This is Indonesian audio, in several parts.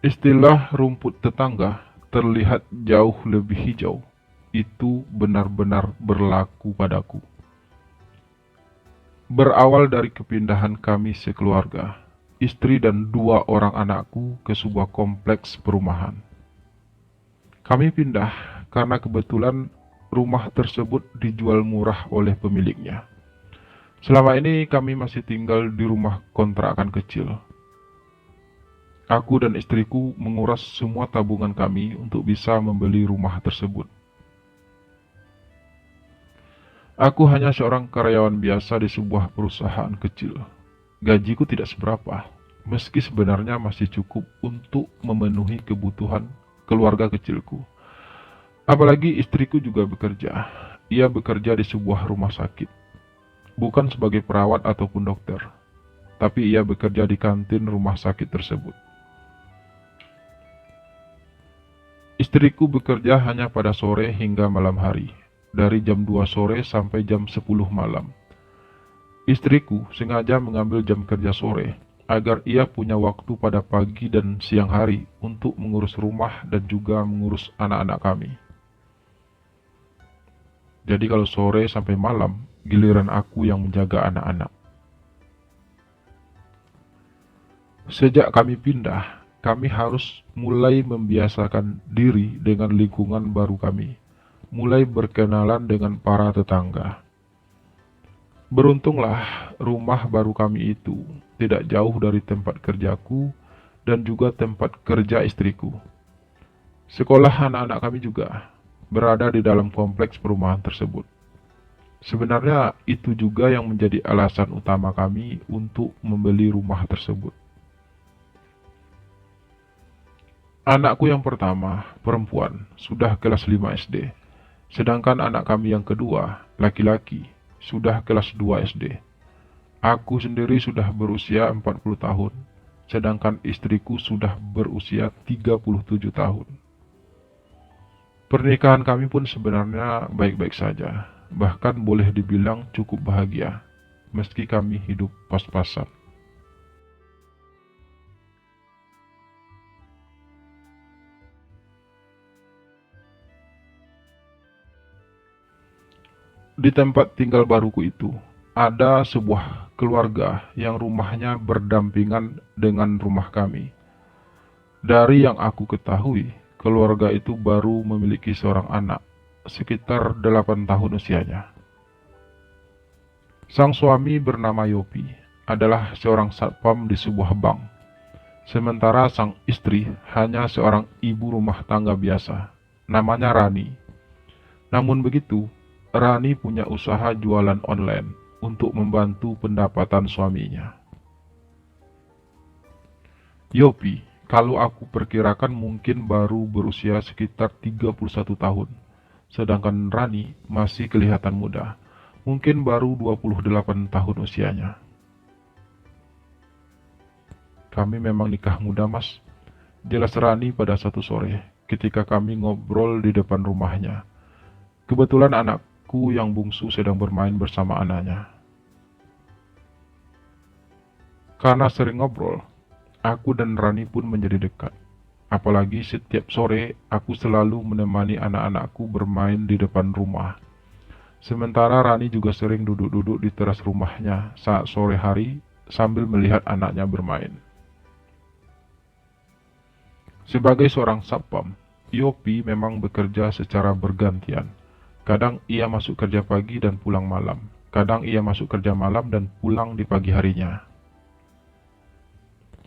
Istilah rumput tetangga terlihat jauh lebih hijau. Itu benar-benar berlaku padaku. Berawal dari kepindahan kami sekeluarga, istri dan dua orang anakku ke sebuah kompleks perumahan. Kami pindah karena kebetulan rumah tersebut dijual murah oleh pemiliknya. Selama ini kami masih tinggal di rumah kontrakan kecil. Aku dan istriku menguras semua tabungan kami untuk bisa membeli rumah tersebut. Aku hanya seorang karyawan biasa di sebuah perusahaan kecil. Gajiku tidak seberapa, meski sebenarnya masih cukup untuk memenuhi kebutuhan keluarga kecilku. Apalagi istriku juga bekerja. Ia bekerja di sebuah rumah sakit, bukan sebagai perawat ataupun dokter, tapi ia bekerja di kantin rumah sakit tersebut. Istriku bekerja hanya pada sore hingga malam hari, dari jam 2 sore sampai jam 10 malam. Istriku sengaja mengambil jam kerja sore, agar ia punya waktu pada pagi dan siang hari untuk mengurus rumah dan juga mengurus anak-anak kami. Jadi kalau sore sampai malam, giliran aku yang menjaga anak-anak. Sejak kami pindah, kami harus mulai membiasakan diri dengan lingkungan baru kami, mulai berkenalan dengan para tetangga. Beruntunglah rumah baru kami itu tidak jauh dari tempat kerjaku dan juga tempat kerja istriku. Sekolah anak-anak kami juga berada di dalam kompleks perumahan tersebut. Sebenarnya itu juga yang menjadi alasan utama kami untuk membeli rumah tersebut. Anakku yang pertama, perempuan, sudah kelas 5 SD. Sedangkan anak kami yang kedua, laki-laki, sudah kelas 2 SD. Aku sendiri sudah berusia 40 tahun, sedangkan istriku sudah berusia 37 tahun. Pernikahan kami pun sebenarnya baik-baik saja, bahkan boleh dibilang cukup bahagia, meski kami hidup pas-pasan. Di tempat tinggal baruku itu, ada sebuah keluarga yang rumahnya berdampingan dengan rumah kami. Dari yang aku ketahui, keluarga itu baru memiliki seorang anak, sekitar 8 tahun usianya. Sang suami bernama Yopi, adalah seorang satpam di sebuah bank. Sementara sang istri hanya seorang ibu rumah tangga biasa, namanya Rani. Namun begitu, Rani punya usaha jualan online untuk membantu pendapatan suaminya. Yopi, kalau aku perkirakan mungkin baru berusia sekitar 31 tahun, sedangkan Rani masih kelihatan muda, mungkin baru 28 tahun usianya. Kami memang nikah muda, Mas. Jelas Rani pada satu sore, ketika kami ngobrol di depan rumahnya. Kebetulan anakku yang bungsu sedang bermain bersama anaknya. Karena sering ngobrol, aku dan Rani pun menjadi dekat. Apalagi setiap sore aku selalu menemani anak-anakku bermain di depan rumah. Sementara Rani juga sering duduk-duduk di teras rumahnya saat sore hari sambil melihat anaknya bermain. Sebagai seorang satpam, Yopi memang bekerja secara bergantian. Kadang ia masuk kerja pagi dan pulang malam. Kadang ia masuk kerja malam dan pulang di pagi harinya.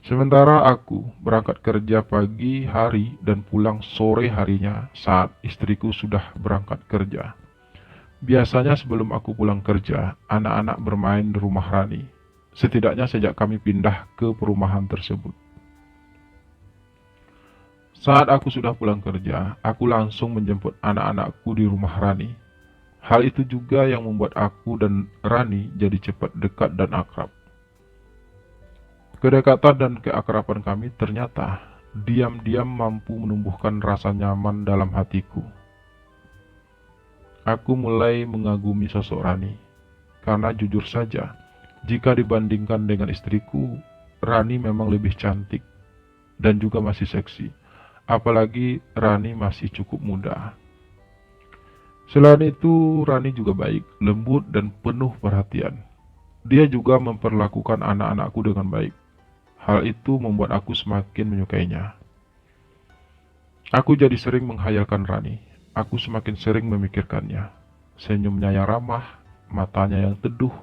Sementara aku berangkat kerja pagi hari dan pulang sore harinya saat istriku sudah berangkat kerja. Biasanya sebelum aku pulang kerja, anak-anak bermain di rumah Rani. Setidaknya sejak kami pindah ke perumahan tersebut. Saat aku sudah pulang kerja, aku langsung menjemput anak-anakku di rumah Rani. Hal itu juga yang membuat aku dan Rani jadi cepat dekat dan akrab. Kedekatan dan keakraban kami ternyata diam-diam mampu menumbuhkan rasa nyaman dalam hatiku. Aku mulai mengagumi sosok Rani, karena jujur saja, jika dibandingkan dengan istriku, Rani memang lebih cantik. dan juga masih seksi. Apalagi Rani masih cukup muda. Selain itu, Rani juga baik, lembut, dan penuh perhatian. Dia juga memperlakukan anak-anakku dengan baik. Hal itu membuat aku semakin menyukainya. Aku jadi sering menghayalkan Rani. Aku semakin sering memikirkannya. Senyumnya yang ramah, matanya yang teduh,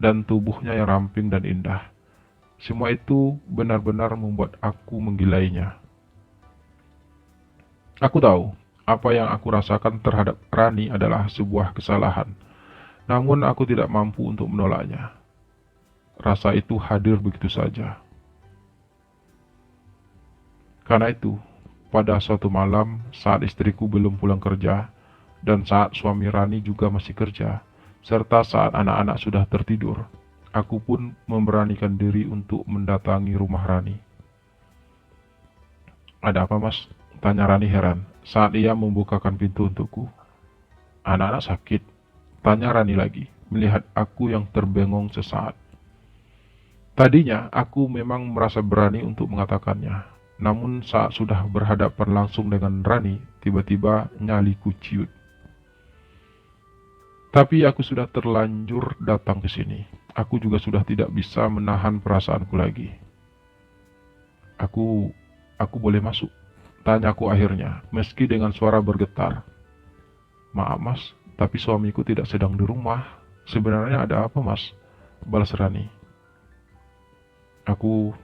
dan tubuhnya yang ramping dan indah. Semua itu benar-benar membuat aku menggilainya. Aku tahu, apa yang aku rasakan terhadap Rani adalah sebuah kesalahan. Namun aku tidak mampu untuk menolaknya. Rasa itu hadir begitu saja. Karena itu, pada suatu malam saat istriku belum pulang kerja, dan saat suami Rani juga masih kerja, serta saat anak-anak sudah tertidur, aku pun memberanikan diri untuk mendatangi rumah Rani. "Ada apa, Mas?" tanya Rani heran saat ia membukakan pintu untukku. "Anak-anak sakit?" tanya Rani lagi, melihat aku yang terbengong sesaat. Tadinya aku memang merasa berani untuk mengatakannya, namun saat sudah berhadapan langsung dengan Rani, tiba-tiba nyaliku ciut. Tapi aku sudah terlanjur datang ke sini. Aku juga sudah tidak bisa menahan perasaanku lagi. Aku, aku boleh masuk? Tanyaku akhirnya, meski dengan suara bergetar. "Maaf mas, tapi suamiku tidak sedang di rumah. Sebenarnya ada apa mas?" balas Rani. Aku,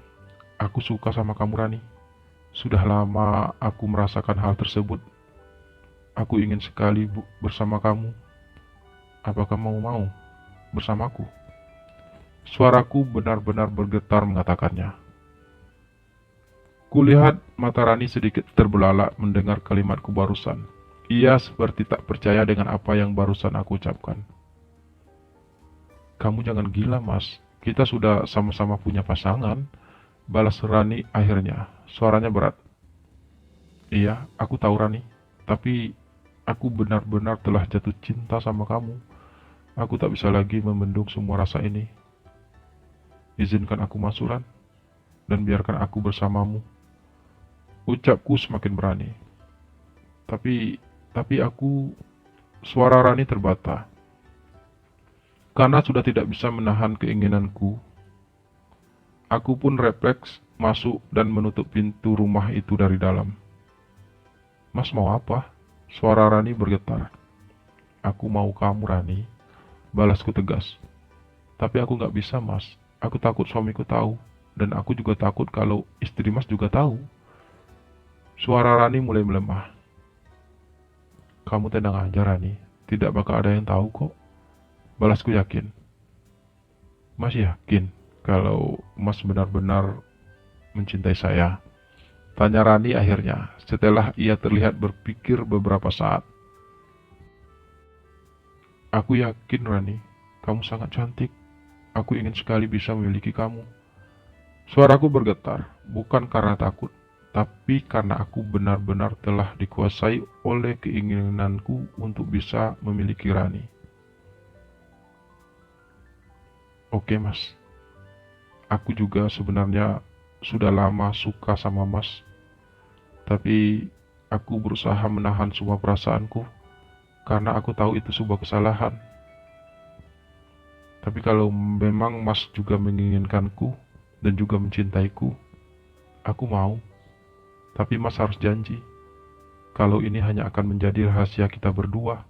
aku suka sama kamu Rani. Sudah lama aku merasakan hal tersebut. Aku ingin sekali bersama kamu. Apakah mau bersamaku? Suaraku benar-benar bergetar mengatakannya. Kulihat mata Rani sedikit terbelalak mendengar kalimatku barusan. Ia seperti tak percaya dengan apa yang barusan aku ucapkan. "Kamu jangan gila mas, kita sudah sama-sama punya pasangan," balas Rani akhirnya. Suaranya berat. "Iya, aku tahu Rani, tapi aku benar-benar telah jatuh cinta sama kamu. Aku tak bisa lagi membendung semua rasa ini. Izinkan aku masuk, Ran, dan biarkan aku bersamamu." Ucapku semakin berani. Tapi aku... Suara Rani terbata. Karena sudah tidak bisa menahan keinginanku, aku pun refleks masuk dan menutup pintu rumah itu dari dalam. "Mas mau apa?" Suara Rani bergetar. "Aku mau kamu Rani," balasku tegas. "Tapi aku gak bisa mas, aku takut suamiku tahu, dan aku juga takut kalau istri mas juga tahu." Suara Rani mulai melemah. "Kamu tenang aja Rani, tidak bakal ada yang tahu kok," balasku yakin. "Mas yakin kalau mas benar-benar mencintai saya?" tanya Rani akhirnya, setelah ia terlihat berpikir beberapa saat. "Aku yakin Rani, kamu sangat cantik. Aku ingin sekali bisa memiliki kamu." Suaraku bergetar, bukan karena takut, tapi karena aku benar-benar telah dikuasai oleh keinginanku untuk bisa memiliki Rani. "Oke mas, aku juga sebenarnya sudah lama suka sama mas, tapi aku berusaha menahan semua perasaanku karena aku tahu itu sebuah kesalahan. Tapi kalau memang mas juga menginginkanku dan juga mencintaiku, aku mau. Tapi mas harus janji kalau ini hanya akan menjadi rahasia kita berdua,"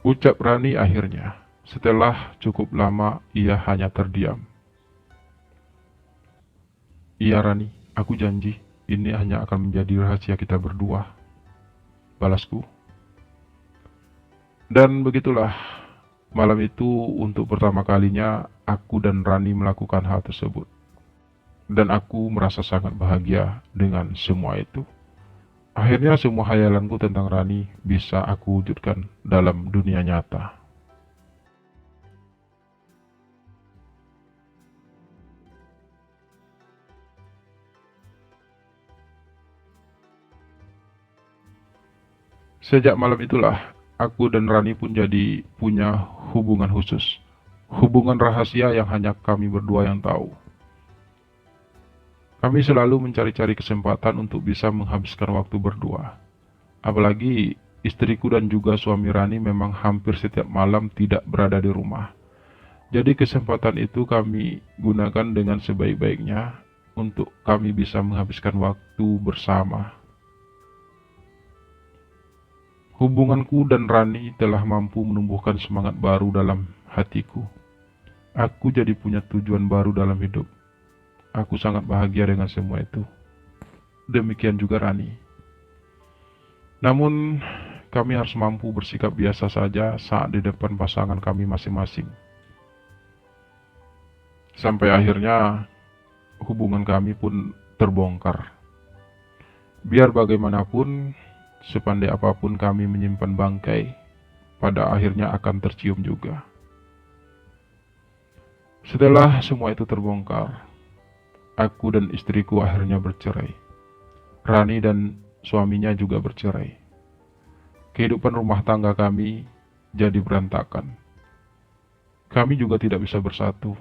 ucap Rani akhirnya. Setelah cukup lama ia hanya terdiam. "Iya Rani, aku janji ini hanya akan menjadi rahasia kita berdua," balasku. Dan begitulah, malam itu untuk pertama kalinya aku dan Rani melakukan hal tersebut. Dan aku merasa sangat bahagia dengan semua itu. Akhirnya semua hayalanku tentang Rani bisa aku wujudkan dalam dunia nyata. Sejak malam itulah, aku dan Rani pun jadi punya hubungan khusus. Hubungan rahasia yang hanya kami berdua yang tahu. Kami selalu mencari-cari kesempatan untuk bisa menghabiskan waktu berdua. Apalagi istriku dan juga suami Rani memang hampir setiap malam tidak berada di rumah. Jadi kesempatan itu kami gunakan dengan sebaik-baiknya untuk kami bisa menghabiskan waktu bersama. Hubunganku dan Rani telah mampu menumbuhkan semangat baru dalam hatiku. Aku jadi punya tujuan baru dalam hidup. Aku sangat bahagia dengan semua itu. Demikian juga Rani. Namun, kami harus mampu bersikap biasa saja saat di depan pasangan kami masing-masing. Sampai akhirnya, hubungan kami pun terbongkar. Biar bagaimanapun, sepandai apapun kami menyimpan bangkai, pada akhirnya akan tercium juga. Setelah semua itu terbongkar, aku dan istriku akhirnya bercerai. Rani dan suaminya juga bercerai. Kehidupan rumah tangga kami jadi berantakan. Kami juga tidak bisa bersatu,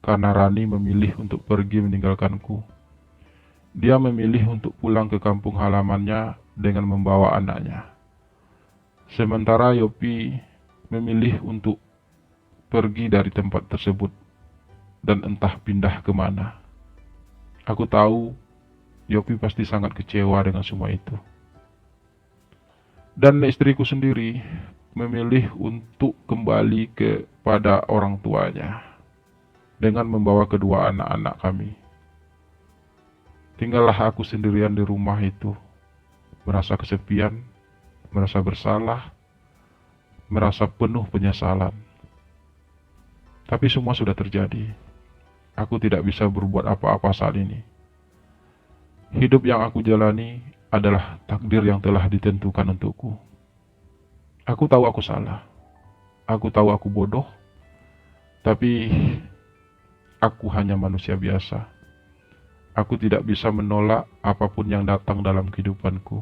karena Rani memilih untuk pergi meninggalkanku. Dia memilih untuk pulang ke kampung halamannya dengan membawa anaknya. Sementara Yopi memilih untuk pergi dari tempat tersebut dan entah pindah kemana. Aku tahu Yopi pasti sangat kecewa dengan semua itu. Dan istriku sendiri memilih untuk kembali kepada orang tuanya dengan membawa kedua anak-anak kami. Tinggallah aku sendirian di rumah itu, merasa kesepian, merasa bersalah, merasa penuh penyesalan. Tapi semua sudah terjadi. Aku tidak bisa berbuat apa-apa saat ini. Hidup yang aku jalani adalah takdir yang telah ditentukan untukku. Aku tahu aku salah. Aku tahu aku bodoh. Tapi aku hanya manusia biasa. Aku tidak bisa menolak apapun yang datang dalam kehidupanku.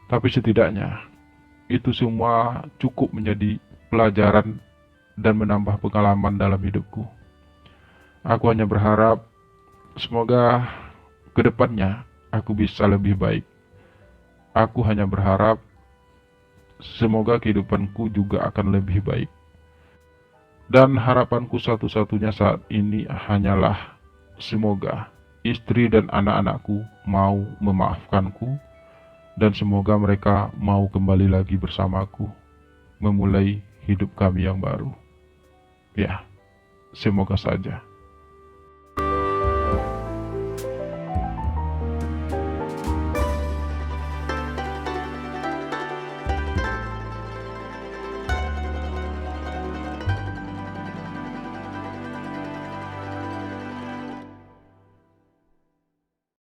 Tapi setidaknya, itu semua cukup menjadi pelajaran dan menambah pengalaman dalam hidupku. Aku hanya berharap semoga kedepannya aku bisa lebih baik. Aku hanya berharap semoga kehidupanku juga akan lebih baik. Dan harapanku satu-satunya saat ini hanyalah semoga istri dan anak-anakku mau memaafkanku dan semoga mereka mau kembali lagi bersamaku, memulai hidup kami yang baru. Ya, semoga saja.